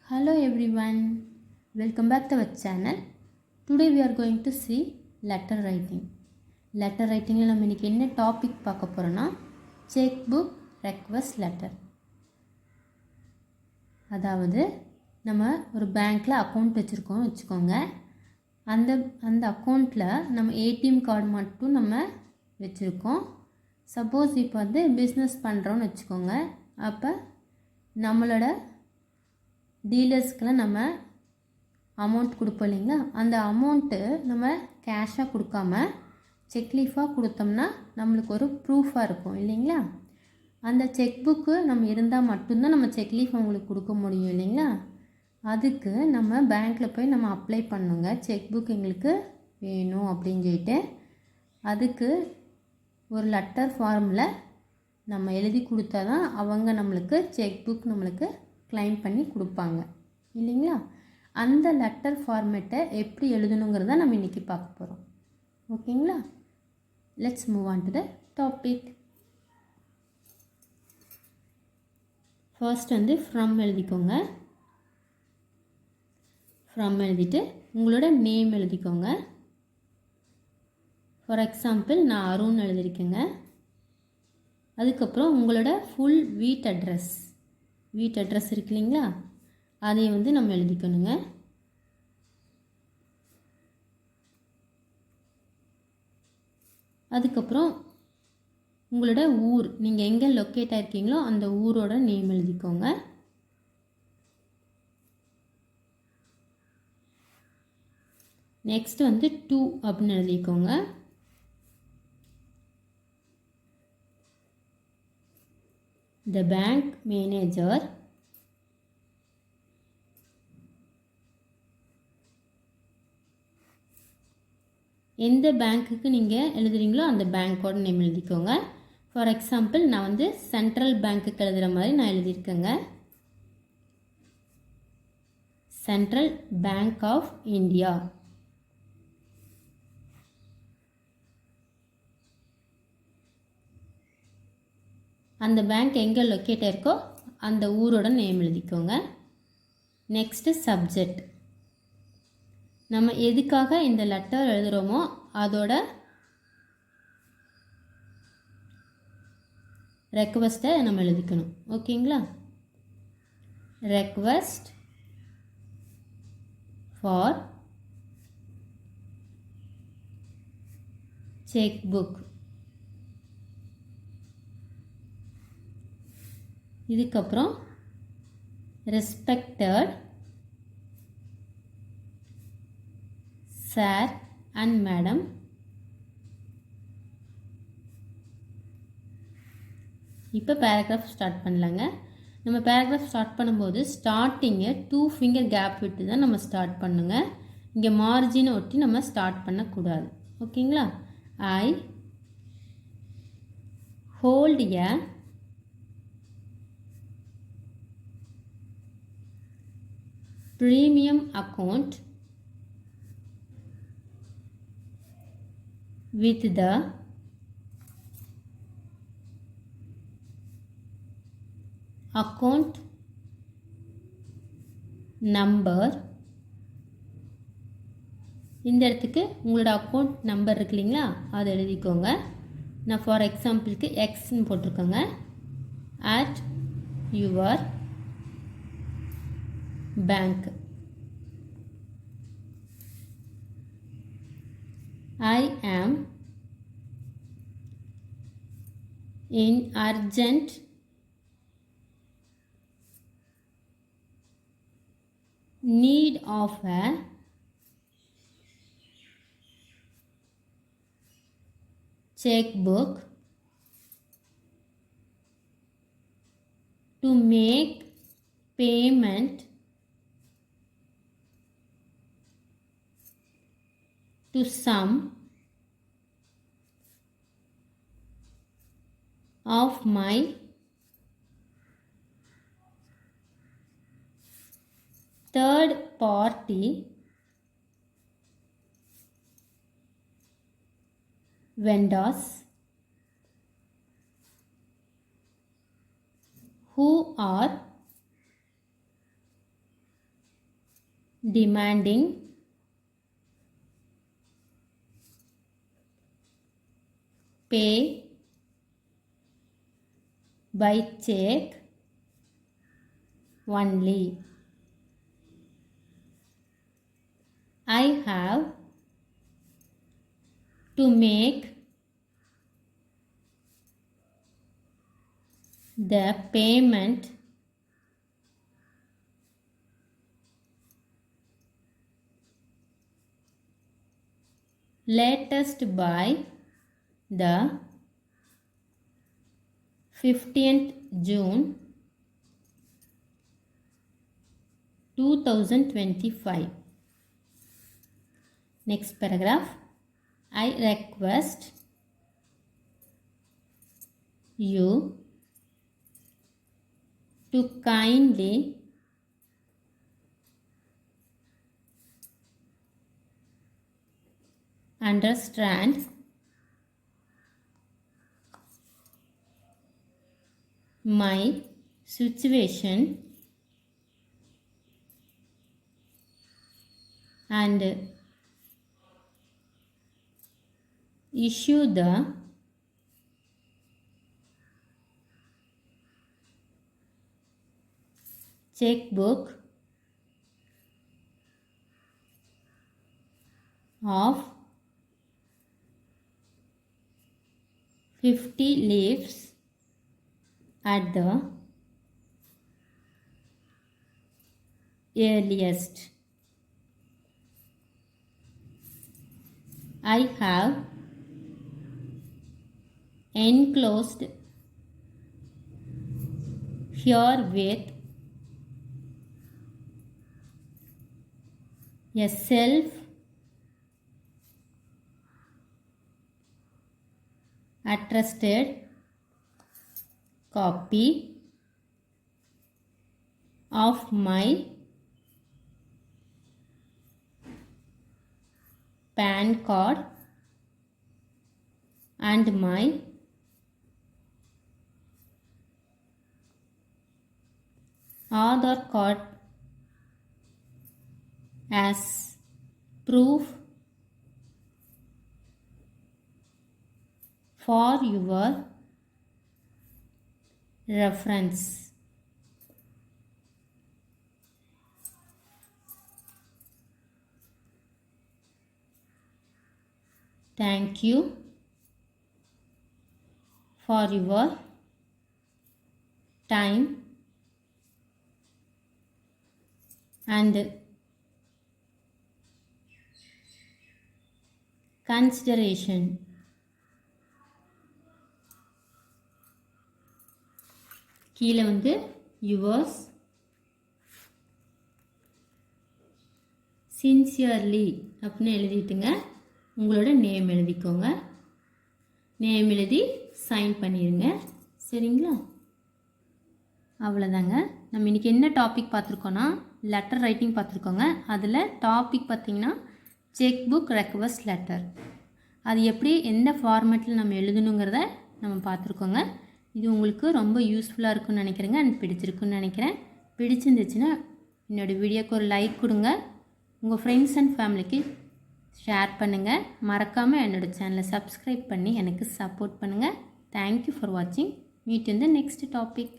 Hello everyone, welcome back to our channel. Today we are going to see letter writing. Letter writing la நம்ம இன்னைக்கு என்ன topic பார்க்க போறோம்னா check book request letter. அதாவது நம்ம ஒரு பேங்க்ல அக்கவுண்ட் வச்சிருக்கோம் வெச்சுக்கோங்க. அந்த அக்கவுண்ட்ல நம்ம ஏடிஎம் கார்டு மட்டும் நம்ம வெச்சிருக்கோம். சப்போஸ் இப்போ வந்து பிசினஸ் பண்றோம்னு வெச்சுக்கோங்க. அப்ப நம்மளோட டீலர்ஸ்க்குலாம் நம்ம அமௌண்ட் கொடுப்போம் இல்லைங்களா, அந்த அமௌண்ட்டு நம்ம கேஷாக கொடுக்காம செக் லீஃபாக கொடுத்தோம்னா நம்மளுக்கு ஒரு ப்ரூஃபாக இருக்கும் இல்லைங்களா. அந்த செக் புக்கு நம்ம இருந்தால் மட்டும்தான் நம்ம செக் லீஃப் அவங்களுக்கு கொடுக்க முடியும் இல்லைங்களா. அதுக்கு நம்ம பேங்க்கில் போய் நம்ம அப்ளை பண்ணுங்க, செக் புக் எங்களுக்கு வேணும் அப்படின்னு சொல்லிட்டு. அதுக்கு ஒரு லெட்டர் ஃபார்மில் நம்ம எழுதி கொடுத்தா தான் அவங்க நம்மளுக்கு செக் புக் நம்மளுக்கு கிளைம் பண்ணி கொடுப்பாங்க இல்லைங்களா. அந்த லெட்டர் ஃபார்மேட்டை எப்படி எழுதணுங்கிறத நம்ம இன்றைக்கி பார்க்க போகிறோம். ஓகேங்களா, let's move on to the topic. First வந்து ஃப்ரம் எழுதிக்கோங்க. ஃப்ரம் எழுதிட்டு உங்களோட நேம் எழுதிக்கோங்க. ஃபார் எக்ஸாம்பிள் நான் அருண் எழுதியிருக்கேங்க. அதுக்கப்புறம் உங்களோட ஃபுல் வீட் அட்ரஸ் இருக்கு இல்லைங்களா, அதை வந்து நம்ம எழுதிக்கணுங்க. அதுக்கப்புறம் உங்களோட ஊர், நீங்கள் எங்கே லொக்கேட் ஆகிருக்கீங்களோ அந்த ஊரோட நேம் எழுதிக்கோங்க. நெக்ஸ்ட் வந்து டு அப்படின்னு எழுதிக்கோங்க. The bank manager எந்த பேங்க்குக்கு நீங்கள் எழுதுறீங்களோ அந்த பேங்க்கோட நேம் எழுதிக்கோங்க. ஃபார் எக்ஸாம்பிள் நான் வந்து சென்ட்ரல் பேங்க்குக்கு எழுதுகிற மாதிரி நான் எழுதியிருக்கேங்க. Central bank of India. அந்த பேங்க் எங்கே லொக்கேட் ஆயிருக்கோ அந்த ஊரோட நேம் எழுதிக்கோங்க. நெக்ஸ்ட்டு சப்ஜெக்ட், நம்ம எதுக்காக இந்த லெட்டர் எழுதுகிறோமோ அதோட ரெக்வெஸ்ட்டை நம்ம எழுதிக்கணும். ஓகேங்களா, ரெக்வெஸ்ட் ஃபார் செக் புக். இதுக்கப்புறம் ரெஸ்பெக்டட் சார் அண்ட் மேடம், இப்போ பேராகிராஃப் ஸ்டார்ட் பண்ணலாங்க. நம்ம பேராகிராஃப் ஸ்டார்ட் பண்ணும்போது ஸ்டார்டிங்கை 2 ஃபிங்கர் கேப் விட்டு தான் நம்ம ஸ்டார்ட் பண்ணுங்க. இங்கே மார்ஜினை ஒட்டி நம்ம ஸ்டார்ட் பண்ணக்கூடாது. ஓகேங்களா. ஐ hold a premium account with the account number. இந்த இடத்துக்கு உங்களோட அக்கௌண்ட் நம்பர் இருக்கு இல்லைங்களா, அதை எழுதிக்கோங்க. நான் ஃபார் எக்ஸாம்பிளுக்கு எக்ஸ்ன்னு போட்டிருக்கோங்க. At your bank. I am in urgent need of a checkbook to make payment to some of my third party vendors who are demanding, pay by check only. I have to make the payment latest by the 15th June 2025. Next paragraph. I request you to kindly understand my situation and issue the checkbook of 50 leaves at the earliest. I have enclosed herewith a self-attested copy of my PAN card and my Aadhaar card as proof for your reference. Thank you for your time and consideration. கீழே வந்து yours sincerely அப்படின்னு எழுதிட்டுங்க உங்களோட name எழுதிக்கோங்க. Name எழுதி sign பண்ணிடுங்க. சரிங்களா? அவ்வளோதாங்க. நம்ம இன்றைக்கி என்ன டாபிக் பார்த்துருக்கோன்னா லெட்டர் ரைட்டிங் பார்த்துருக்கோங்க. அதில் டாபிக் பார்த்திங்கன்னா செக் புக் ரெக்வஸ்ட் லெட்டர். அது எப்படி எந்த ஃபார்மேட்டில் நம்ம எழுதணுங்கிறத நம்ம பார்த்துருக்கோங்க. இது உங்களுக்கு ரொம்ப யூஸ்ஃபுல்லாக இருக்குன்னு நினைக்கிறேங்க அண்ட் பிடிச்சிருக்குன்னு நினைக்கிறேன். பிடிச்சிருந்துச்சுன்னா என்னோடய வீடியோக்கு ஒரு லைக் கொடுங்க. உங்கள் ஃப்ரெண்ட்ஸ் அண்ட் ஃபேமிலிக்கு ஷேர் பண்ணுங்கள். மறக்காமல் என்னோடய சேனலை சப்ஸ்கிரைப் பண்ணி எனக்கு சப்போர்ட் பண்ணுங்கள். தேங்க்யூ ஃபார் வாட்சிங். Meet in the next topic.